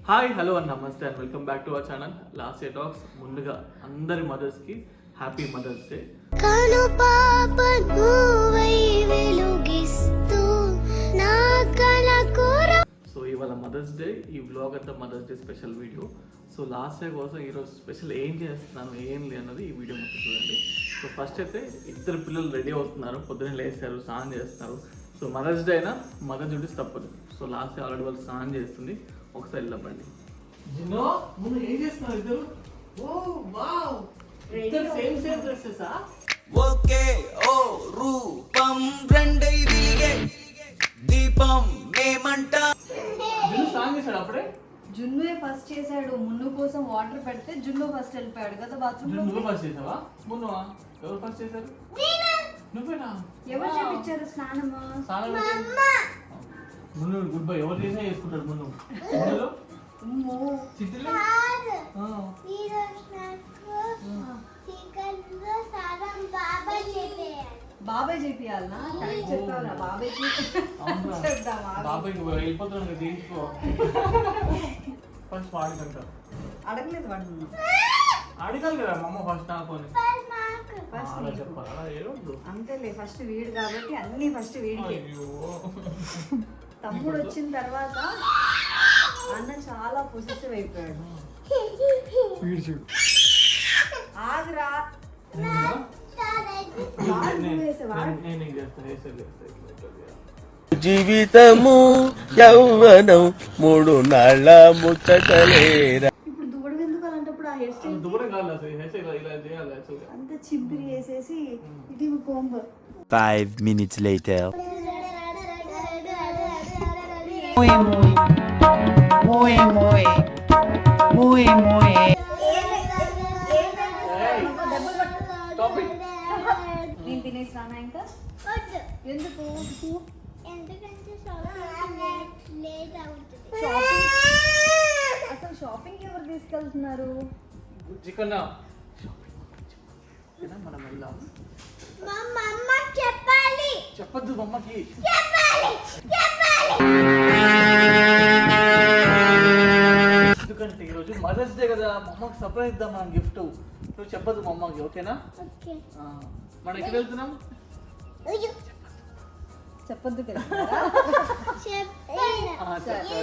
Hi hello and నమస్తే and welcome back to our channel last year talks. ముందుగా అందరి మదర్స్కి happy mother's day. కను పాప నువ్వై వెలుగిస్తూ నా కలకుర. సో ఇవాళ మదర్స్ డే, ఈ వ్లాగ్ అంతా mother's day special video. So last day కోసం ఈరోజు స్పెషల్ ఏం చేస్తున్నాను ఏం లేదన్నది ఈ వీడియో మొత్తం చూడండి. సో ఫస్ట్ అయితే ఇద్దరు పిల్లలు రెడీ అవుతున్నారు, పొద్దున్నే లేస్తారు, స్నానం చేస్తున్నారు. సో మదర్స్ డే అయినా మదర్ డ్యూటీస్ తప్పదు. సో లాస్ట్ డే ఆల్రెడీ వాళ్ళు స్నానం చేస్తుంది, ఒకసారి వెళ్ళండి. జినో ముందు ఏం చేస్తున్నారు ఇద్దరు? ఓ వావ్, ఇద్దరు సేమ్ సేమ్ డ్రెస్సెసా? ఓకే ఓ రూపం రెండై వెలిగే దీపం మేమంట. జిను స్నానం చేశాడు అప్పుడే? జున్నుయే ఫస్ట్ చేశాడు. మున్ను కోసం వాటర్ పెడితే జున్ను ఫస్ట్ వెళ్ళిపోయాడు కదా బాత్రూమ్ లో. నువ్వు ఫస్ట్ చేసావా? మున్నువా? ఎవరు ఫస్ట్ చేశారు? నువ్వేనా? ఎవరు చేపించారు స్నానము? మున్ను గుడ్ బై. ఎవరు చేసినా చేసుకుంటాడు మున్ను. అమ్మో. చిత్తులు? బాబాయ్ చేపియాలనా? కరెక్ట్ చెప్పావురా బాబాయ్ చెప్దామా? బాబాయ్ వెళ్ళిపోతున్నాను తీసుకో. ఫస్ట్ వాడికంట అడగలేదు వాడు. అడగాలి కదా మా అమ్మ ఫస్ట్ నాకొని. ఫస్ట్ అలా చెప్పాలి, అలా ఏడవద్దు. అంతేలే, ఫస్ట్ వీడు కాబట్టి అన్ని ఫస్ట్ వీడికి. అయ్యో. తమ్ముడు వచ్చిన తర్వాత అన్న చాలా పొసెసివ్ అయిపోయాడు. వీడు చూడు. ఆగ్రా జీవితము యవ్వనం మూడు నాళ్ళ ముచ్చటలేరా. ఇప్పుడు దువ్వడం ఎందుకు అలాంటప్పుడు ఆ హెయిర్ స్టైల్ దూరం కాదు అసలు, హెయిర్ స్టైల్ ఇలా చేయాలి యాక్చువల్గా. అంత చింపిరి వేసేసి ఇది కోంబ. 5 minutes later. నేను తినేసానా ఇంకా? ఎందుకు? అసలు షాపింగ్ ఎవరు తీసుకెళ్తున్నారు? చికెన్ మనం వెళ్దాం. చెప్పద్దు మమ్మకి. ఎందుకంటే ఈరోజు మదర్స్ డే కదా, మా అమ్మకి సర్ప్రైజ్ ఇద్దాం మనం గిఫ్ట్. నువ్వు చెప్పద్దు మా అమ్మకి, ఓకేనా? మనం ఎక్కడ వెళ్తున్నాం? చెప్పొద్దు కదా.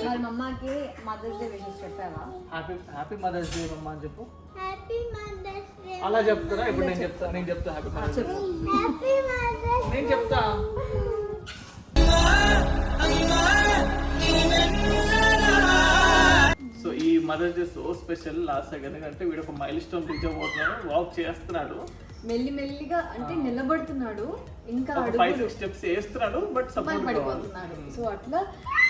మరి మమ్మకి మదర్స్ డే విషెస్ చెప్పావా? హ్యాపీ మదర్స్ డే మమ్మ అని చెప్పు. అలా చెప్తారా? ఇప్పుడు నేను చెప్తా హ్యాపీ మదర్స్ డే. నేను చెప్తా. సో ఈ mother's day so special last ఎందుకంటే వీడు ఒక మైల్ స్టోన్ రీచ్ అవ్వబోతున్నాడు, వాక్ చేస్తున్నాడు మెల్లి మెల్లిగా, అంటే నిలబడుతున్నాడు, ఇంకా 5-6 స్టెప్స్ వేస్తున్నాడు, బట్ సపోర్ట్ పడిపోతున్నాడు. సో అట్లా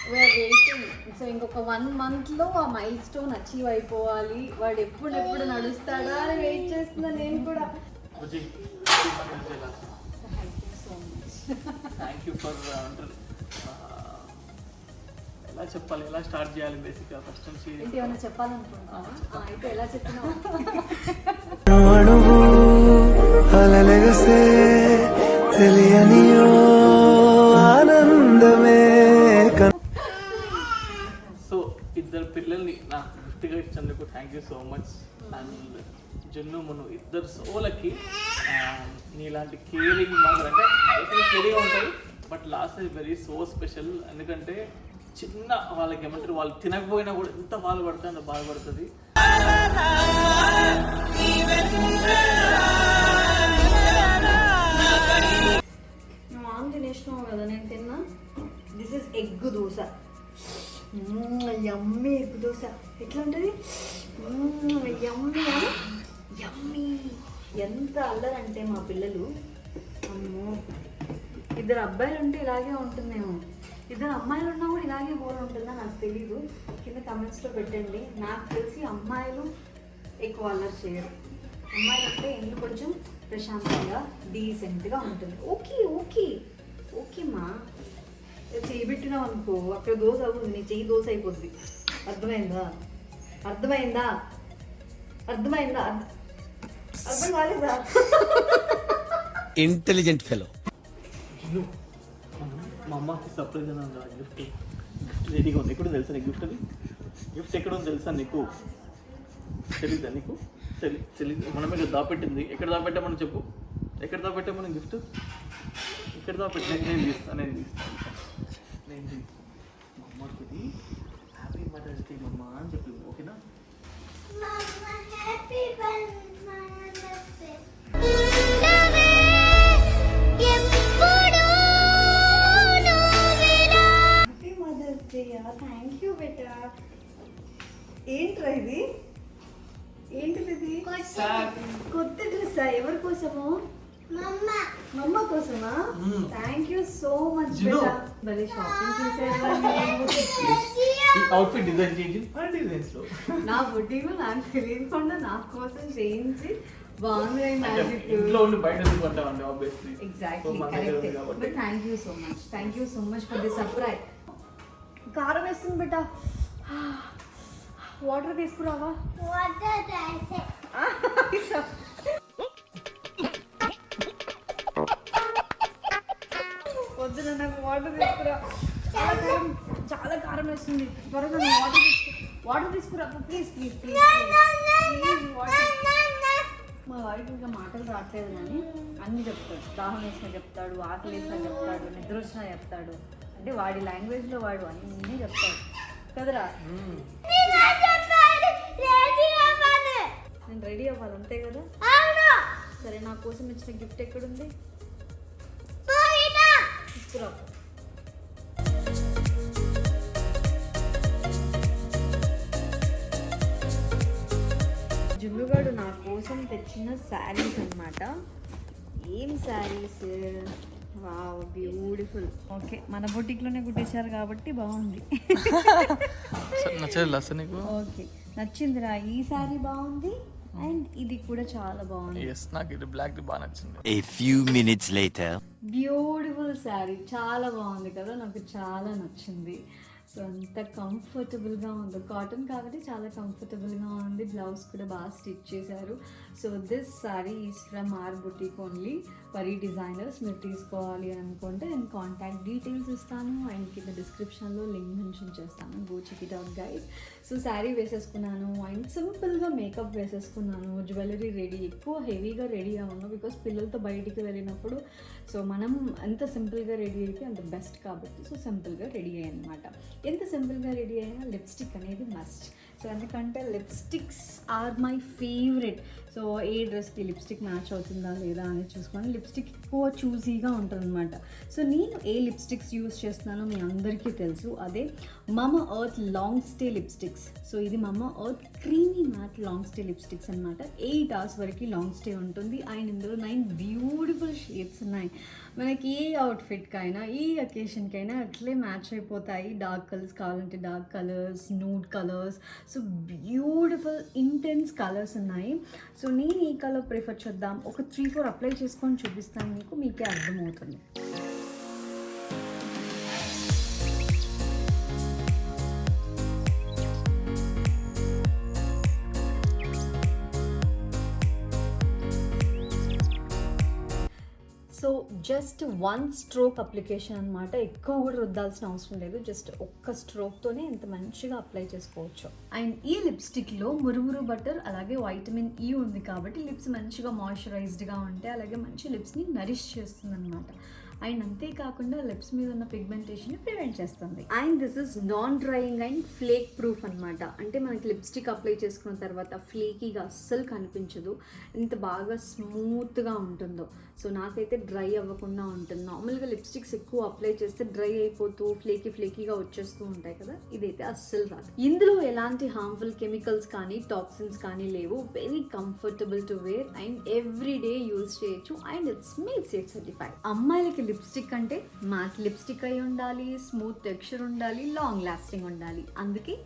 వీఆర్ వెయిటింగ్. సో ఇంకొక 1 month లో ఆ మైల్ స్టోన్ అచీవ్ అయిపోవాలి. వాడు ఎప్పుడు నడుస్తాడా అని వెయిట్ చేస్తున్నా నేను కూడా. థ్యాంక్ యూ ఫర్ ఎలా చెప్పాలి, ఎలా స్టార్ట్ చేయాలి బేసిక్గా ఫస్ట్ నుంచి ఏంటి ఏమైనా చెప్పాలనుకుంటున్నావా? అయితే ఎలా చెప్పినావు? సో ఇద్దరు పిల్లల్ని నాకు గిఫ్ట్గా ఇచ్చినందుకు thank you so much. And జున్ను మున్ను ఇద్దరు సోలకి నీలాంటి కేరింగ్ మదర్, అంటే కేరింగ్ ఉంటుంది but last is very so special. ఎందుకంటే చిన్న వాళ్ళకి ఏమంటారు, వాళ్ళు తినకపోయినా కూడా ఎంత బాధపడుతుంది అంత బాధపడుతుంది. నువ్వు ఆన్ తినేసినావు కదా, నేను తిన్నా. This is egg dosa. Yummy egg dosa. ఎట్లా ఉంటుంది? యమ్మీ యమ్మీ. ఎంత అల్లరంటే మా పిల్లలు. అమ్మో, ఇద్దరు అబ్బాయిలు ఉంటే ఇలాగే ఉంటుందేమో, ఇద్దరు అమ్మాయిలు ఉన్నా కూడా ఇలాగే గోల్ ఉంటుందా నాకు తెలీదు. కింద కమెంట్స్లో పెట్టండి. నాకు తెలిసి అమ్మాయిలు ఎక్కువ అల్లరి చేయరు. అమ్మాయిలు అంటే ఇల్లు కొంచెం ప్రశాంతంగా డీసెంట్గా ఉంటుంది. ఓకే ఓకే ఓకే మా చెయ్యి పెట్టినావు అనుకో, అక్కడ దోశ అవుతుంది, నీ చెయ్యి దోశ అయిపోద్ది. అర్థమైందా? అర్థమైందా? అర్థమైందా? అర్థం కాలేదా? Intelligent fellow. మా అమ్మకి సర్ప్రైజ్ అని గిఫ్ట్ రెడీగా ఉంది. ఎప్పుడు తెలుసా నీకు గిఫ్ట్? అది గిఫ్ట్ ఎక్కడ ఉందో తెలుసా నీకు? తెలీదా నీకు? తెలీదు. మనమే కదా దాపెట్టింది. ఎక్కడ దాపెట్టామని చెప్పు. ఎక్కడ దాపెట్టామని గిఫ్ట్? ఎక్కడ దాపెట్టి నేను తీస్తాను. మా అమ్మకి హ్యాపీ మదర్స్ డే మమ్మ అని చెప్పి, ఓకేనా? Happy mother's day. Happy mother's day. Thank you బేటా. ఏంట్రా ఇది? ఏంటిది ఇది? కొత్త డ్రెస్సా? ఎవరి కోసము? మమ్మ కోసమా? థ్యాంక్ యూ సో మచ్ బేటా. భలే షాపింగ్ చేసేవా? ఈ అవుట్ఫిట్ డిజైన్ చేయించి మన డిజైన్స్లో నా బుడ్డీలో నాకు తెలియకుండా నా కోసం చేయించి బాగుంది మ్యాజిక్. ఇంట్లో ఉండి బయట తీసుకుంటామండి obviously. Exactly correct. But thank you so much for the surprise. కారం వేస్తుంది బేటా. వాటర్ తీసుకురావా? పొద్దున నాకు వాటర్ తీసుకురా. చాలా కారం వేస్తుంది. త్వరగా వాటర్ తీసుకురా ప్లీజ్. మా వాడికి ఇంకా మాటలు రావట్లేదు కానీ అన్నీ చెప్తాడు. దాహం వేసినా చెప్తాడు, ఆకలి వేసినా చెప్తాడు, నిద్ర వచ్చినా చెప్తాడు. అంటే వాడి లాంగ్వేజ్లో వాడు అన్నీ చెప్తాడు కదరా. నేను రెడీ అవ్వాలి అంతే కదా? సరే, నా కోసం ఇచ్చిన గిఫ్ట్ ఎక్కడుంది? తీసుకురా. జున్నుగాడు నా కోసం తెచ్చిన శారీస్ అన్నమాట. ఏం శారీస్? Wow, beautiful. ఓకే, మన బొటిక్లోనే కుట్టేశారు కాబట్టి బాగుంది. నచ్చలేదు అసలు నీకు? ఓకే, నచ్చిందిరా. ఈ శారీ బాగుంది అండ్ ఇది కూడా చాలా బాగుంది. ఎస్, నాకు ఇది బ్లాక్ ది బాగా నచ్చింది. A few minutes later. Beautiful sari, చాలా బాగుంది కదా, నాకు చాలా నచ్చింది. సో అంత కంఫర్టబుల్గా ఉంది. కాటన్ కాబట్టి చాలా కంఫర్టబుల్గా ఉంది. బ్లౌజ్ కూడా బాగా స్టిచ్ చేశారు. So this sari is from R boutique only, Pari designers. మీరు తీసుకోవాలి అని అనుకుంటే నేను కాంటాక్ట్ డీటెయిల్స్ ఇస్తాను అండ్ కింద డిస్క్రిప్షన్లో లింక్ మెన్షన్ చేస్తాను. Go check it out guys. So sari వేసేసుకున్నాను అండ్ సింపుల్గా మేకప్ వేసేసుకున్నాను. జ్యువెలరీ రెడీ, ఎక్కువ హెవీగా రెడీ అవ్వను బికాస్ పిల్లలతో బయటికి వెళ్ళినప్పుడు సో మనం ఎంత సింపుల్గా రెడీ అయితే అంత బెస్ట్ కాబట్టి సో సింపుల్గా రెడీ అయ్యాయి అనమాట. ఎంత సింపుల్గా రెడీ అయినా లిప్స్టిక్ అనేది మస్ట్. సో ఎందుకంటే lipsticks are my favourite. So ఏ డ్రెస్కి లిప్స్టిక్ మ్యాచ్ అవుతుందా లేదా అని చూసుకొని లిప్స్టిక్ ఎక్కువ చూజీగా ఉంటుంది అనమాట. సో నేను ఏ లిప్స్టిక్స్ యూజ్ చేస్తున్నానో మీ అందరికీ తెలుసు, అదే Mamaearth long stay lipsticks. So ఇది Mamaearth creamy matte long stay lipsticks అనమాట. 8 hours వరకు లాంగ్ స్టే ఉంటుంది అండ్ ఇందులో 9 బ్యూటిఫుల్ షేడ్స్ ఉన్నాయి. మనకి ఏ అవుట్ఫిట్కైనా ఏ అకేషన్కైనా అట్లే మ్యాచ్ అయిపోతాయి. డార్క్ కలర్స్ కావాలంటే dark colours, nude colours, so beautiful intense colours ఉన్నాయి. సో నేను ఈ కలర్ ప్రిఫర్ చేద్దాం. ఒక 3-4 అప్లై చేసుకొని చూపిస్తాను మీకు, మీకే అర్థమవుతుంది. సో జస్ట్ 1 stroke అప్లికేషన్ అనమాట. ఎక్కువ కూడా రుద్దాల్సిన అవసరం లేదు. జస్ట్ ఒక్క స్ట్రోక్తోనే ఎంత మంచిగా అప్లై చేసుకోవచ్చు. అండ్ ఈ లిప్స్టిక్లో మురుమురు బటర్ అలాగే వైటమిన్ ఈ ఉంది కాబట్టి లిప్స్ మంచిగా మాయిశ్చరైజ్డ్గా ఉంటాయి. అలాగే మంచి లిప్స్ని నరిష్ చేస్తుంది అనమాట. అండ్ అంతేకాకుండా లిప్స్ మీద ఉన్న పిగ్మెంటేషన్ ప్రివెంట్ చేస్తుంది. And this is non drying and flake proof అనమాట. అంటే మనకి లిప్స్టిక్ అప్లై చేసుకున్న తర్వాత ఫ్లేకీగా అస్సలు కనిపించదు. ఎంత బాగా స్మూత్గా ఉంటుందో. సో నాకైతే డ్రై అవ్వకుండా ఉంటుంది. నార్మల్గా లిప్స్టిక్స్ ఎక్కువ అప్లై చేస్తే డ్రై అయిపోతూ ఫ్లేకీగా వచ్చేస్తూ ఉంటాయి కదా, ఇదైతే అస్సలు రాదు. ఇందులో ఎలాంటి హార్మ్ఫుల్ కెమికల్స్ కానీ టాక్సిన్స్ కానీ లేవు. Very comfortable to wear and every day use చేయొచ్చు and it's made safe certified. అమ్మాయిలకి లిప్స్టిక్ అంటే మ్యాట్ లిప్స్టిక్ అయి ఉండాలి, స్మూత్ టెక్స్చర్ ఉండాలి, లాంగ్ లాస్టింగ్ ఉండాలి. అందుకే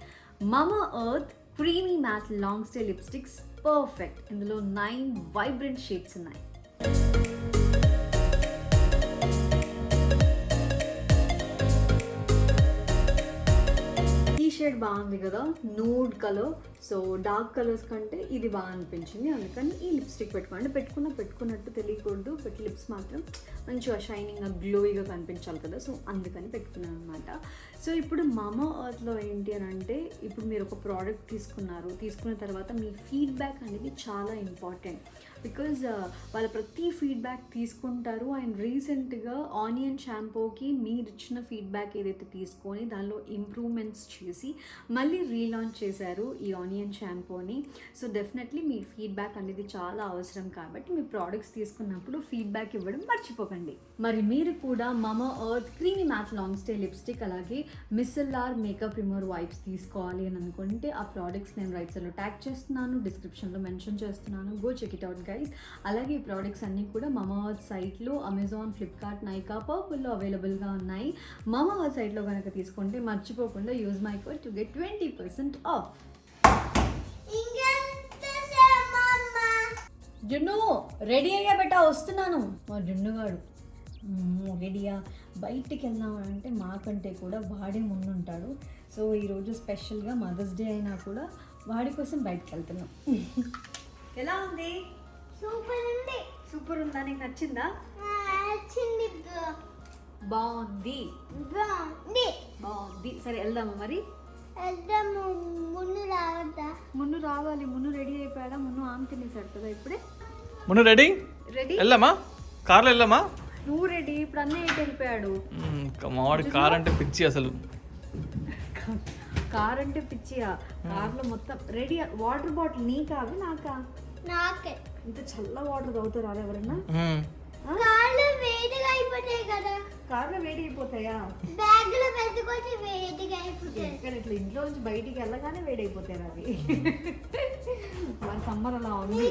Mamaearth creamy matte long stay lipsticks perfect. ఇందులో 9 వైబ్రెంట్ షేడ్స్ ఉన్నాయి. షేడ్ బాగుంది కదా, nude colour. So dark colours కంటే ఇది బాగా అనిపించింది, అందుకని ఈ లిప్స్టిక్ పెట్టుకోండి. పెట్టుకున్నట్టు తెలియకూడదు, బట్ లిప్స్ మాత్రం మంచిగా షైనింగ్గా గ్లోయిగా కనిపించాలి కదా, సో అందుకని పెట్టుకున్నాను అనమాట. సో ఇప్పుడు మామా ఎర్త్లో ఏంటి అని అంటే, ఇప్పుడు మీరు ఒక ప్రోడక్ట్ తీసుకున్న తర్వాత మీ ఫీడ్బ్యాక్ అనేది చాలా ఇంపార్టెంట్. బికాజ్ వాళ్ళ ప్రతి ఫీడ్బ్యాక్ తీసుకుంటారు. అండ్ రీసెంట్గా ఆనియన్ షాంపూకి మీరు ఇచ్చిన ఫీడ్బ్యాక్ ఏదైతే తీసుకొని దానిలో ఇంప్రూవ్మెంట్స్ చేసి మళ్ళీ రీలాంచ్ చేశారు ఈ ఆనియన్ షాంపూని. సో డెఫినెట్లీ మీ ఫీడ్బ్యాక్ అనేది చాలా అవసరం, కాబట్టి మీ ప్రోడక్ట్స్ తీసుకున్నప్పుడు ఫీడ్బ్యాక్ ఇవ్వడం మర్చిపోకండి. మరి మీరు కూడా మామా earth creamy matte long stay lipstick అలాగే మిసెల్లార్ మేకప్ రిమూవర్ వైప్స్ తీసుకోవాలి అని అనుకుంటే ఆ ప్రోడక్ట్స్ నేను రైట్ సైడ్లో ట్యాగ్ చేస్తున్నాను, డిస్క్రిప్షన్లో మెన్షన్ చేస్తున్నాను. Go check it out guys. అలాగే ఈ ప్రోడక్ట్స్ అన్నీ కూడా మామా ఎర్త్ సైట్లో అమెజాన్, ఫ్లిప్కార్ట్, నైకా, పర్పుల్లో అవైలబుల్గా ఉన్నాయి. మామా ఎర్త్ సైట్లో కనుక తీసుకుంటే మర్చిపోకుండా use my code to get 20% of. జున్ను రెడీ అయ్యా బెట్టా, వస్తున్నాను. మా జున్నుగాడు రెడీయా, బయటికి వెళ్దామంటే మాకంటే కూడా వాడే ముందుంటాడు. సో ఈరోజు స్పెషల్గా మదర్స్ డే అయినా కూడా వాడి కోసం బయటకు వెళ్తున్నాం. ఎలా ఉంది? సూపర్ ఉందా? నీకు నచ్చిందా? బాగుంది. సరే వెళ్దామా మరి? మున్ను రావాలి. మున్ను రెడీ అయిపోయాడా? మున్ను ఆమె తినేసాడు కదా ఇప్పుడే. మున్ను రెడీ? వెళ్ళామా? కార్లో వెళ్ళామా? నువ్వు రెడీ? ఇప్పుడు అన్నీ ఎటు వెళ్ళిపోయాడు? మావాడి కార్ అంటే పిచ్చి అసలు. కార్ అంటే పిచ్చియా? కార్లో మొత్తం రెడీ. వాటర్ బాటిల్ నీకా అవి నాకా? నాకే. ఇంత చల్ల వాటర్ తాగుతారా ఎవరన్నా? కార్లో వేడిగా అయిపోతాయి కదా. కార్లో వేడి అయిపోతాయా? బ్యాగ్ లో పెట్టుకుంటే వేడిగా అయిపోతాయి. ఇక్కడ ఇట్లా ఇంట్లో నుంచి బయటికి వెళ్ళగానే వేడి అయిపోతాయి అవి. మరి సమ్మర్ అలా ఉంది.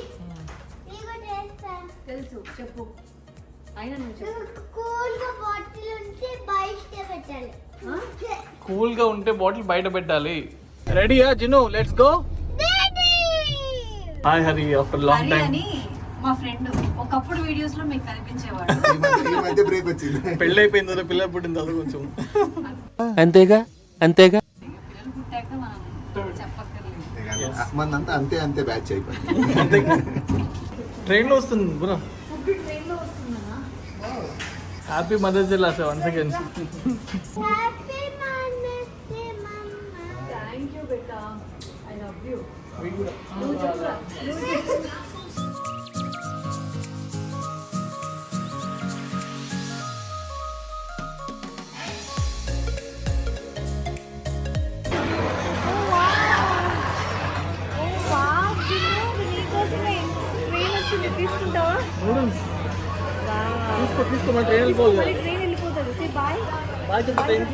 నీకు తెలుసా? తెలుసు, చెప్పు. అయినా నువ్వు చెప్పు. కూల్ గా బాటిల్ ఉంటే బయట పెట్టాలి. కూల్ గా ఉంటే బాటిల్ బయట పెట్టాలి. రెడీయా Jinu? Let's go. Hi Hari, after long time. అని మా ఫ్రెండ్ ఒకప్పుడు వీడియోస్ లో మీకు కనిపించేవాడు. ఈ మధ్య బ్రేక్ వచ్చింది. పెళ్ళి అయిపోయింది కదా, పిల్లలు పుట్టిన తర్వాత కొంచెం అంతేగా అంతేగా పిల్లలు పుట్టాక మనం చెప్పక్కర్లేదు. మందంతా అంతే బ్యాచ్ అయిపోయింది. ట్రైన్ లో వస్తుంది బ్రో. ఫుడ్ ట్రైన్ లో వస్తుందన్నా. Happy mother's day last once again. Happy mother's day mamma. Thank you బేటా, ఐ లవ్ యూ. వీడు కూడా. నువ్వు చెప్పు. తీసుకుంటావా? తీసుకో మన ట్రైన్ వెళ్ళిపోదు. ట్రైన్ వెళ్ళిపోతుంది. బాయ్ బాయ్ చెప్పు ట్రైన్.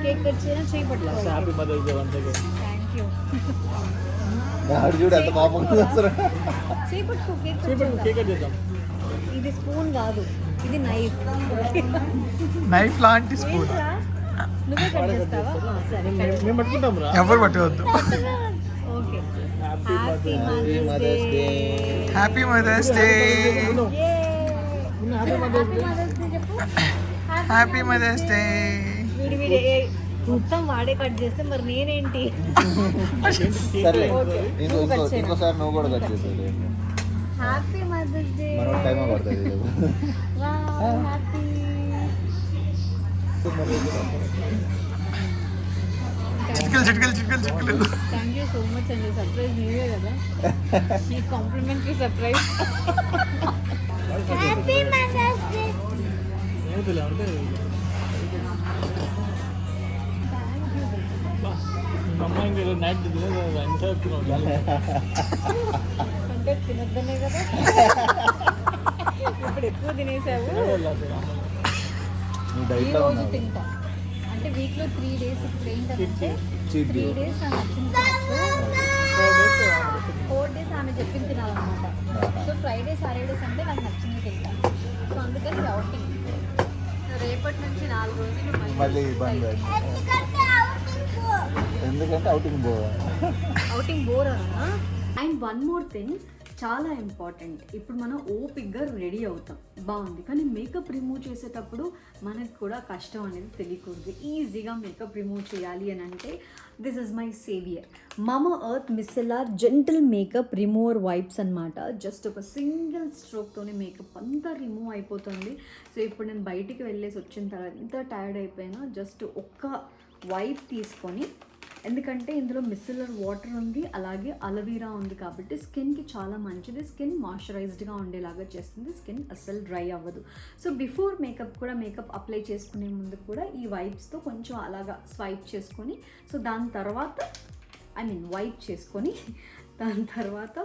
కేక్ కట్ చేయడం చేయబట్లా. Happy mother's day once again. Thank you. ఆడు చూడు ఎంత కోపంగా వస్తారు. చేయబట్టు కేక్ కేక్ కట్ చేద్దాం. ఇది స్పూన్ కాదు, ఇది నైఫ్. నైఫ్ లాంటి స్పూన్. నువ్వే కట్ చేస్తావా? సరే. మేము పట్టుకుంటాం రా. ఎవరు పట్టవద్దు. Okay. Happy mother's day. Happy mother's day. Happy mother's day. వీడి మొత్తం వాడే కట్ చేస్తే మరి నేనేంటి? సర్లే ఇంకోసారి నువ్వు కూడా కట్ చేసేది. Happy mother's day. మనం టైం పడుతుంది. హ్యాపీ. చిట్కలు చిట్కలు చిట్కలు చిట్కలు. థ్యాంక్ యూ సో మచ్ అండి. సర్ప్రైజ్ మీరే కదా, మీ complimentary surprise. Happy mother's day. ఏమిటిలా అంటే అమ్మాయి నైట్ ఎంత అంటే తినొద్దనే కదా, ఇప్పుడు ఎక్కువ తినేసావు. నువ్వు ఈ డైట్లో రోజు ఉన్నావు. తింటా అంటే వీక్లో 3 days ఇప్పుడు ఏంటంటే Cheat 3 day. days నాకు నచ్చింది 4 days ఆమె చెప్పింది తినాలన్నమాట. సో ఫ్రైడే సాటర్డే సండే నాకు నచ్చింది తింటా. సో అందుకని అవుటింగ్ రేపటి నుంచి 4 రోజులు మళ్ళీ బంద్. ఎందుకంటే అవుటింగ్ పోవా. అవుటింగ్ బోర్ అన్నా. అండ్ వన్ మోర్ థింగ్ చాలా ఇంపార్టెంట్, ఇప్పుడు మనం ఓపిక్గా రెడీ అవుతాం బాగుంది, కానీ మేకప్ రిమూవ్ చేసేటప్పుడు మనకు కూడా కష్టం అనేది తెలియకూడదు. ఈజీగా మేకప్ రిమూవ్ చేయాలి అని అంటే this is my saviour Mamaearth micellar gentle makeup remover wipes అనమాట. జస్ట్ ఒక సింగిల్ స్ట్రోక్తోనే మేకప్ అంతా రిమూవ్ అయిపోతుంది. సో ఇప్పుడు నేను బయటికి వెళ్ళేసి వచ్చిన తర్వాత ఎంత టైర్డ్ అయిపోయినా జస్ట్ ఒక్క వైప్ తీసుకొని, ఎందుకంటే ఇందులో మిసిలర్ వాటర్ ఉంది, అలాగే అలవీరా ఉంది కాబట్టి స్కిన్కి చాలా మంచిది. స్కిన్ మాయిశ్చరైజ్డ్గా ఉండేలాగా చేస్తుంది, స్కిన్ అస్సలు డ్రై అవ్వదు. సో బిఫోర్ మేకప్ కూడా, మేకప్ అప్లై చేసుకునే ముందు కూడా ఈ వైప్స్తో కొంచెం అలాగా స్వైప్ చేసుకొని, సో దాని తర్వాత వైప్ చేసుకొని దాని తర్వాత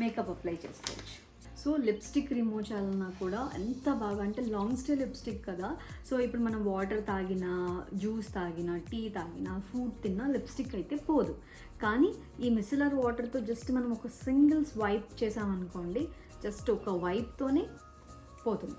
మేకప్ అప్లై చేసుకోవచ్చు. సో లిప్స్టిక్ రిమూవ్ చేయాలన్నా కూడా ఎంత బాగా అంటే లాంగ్ స్టే లిప్స్టిక్ కదా. సో ఇప్పుడు మనం వాటర్ తాగినా, జ్యూస్ తాగినా, టీ తాగినా, ఫుడ్ తిన్నా లిప్స్టిక్ అయితే పోదు. కానీ ఈ మిసిలర్ వాటర్తో జస్ట్ మనం ఒక సింగిల్ స్వైప్ చేసామనుకోండి, జస్ట్ ఒక వైప్తోనే పోతుంది.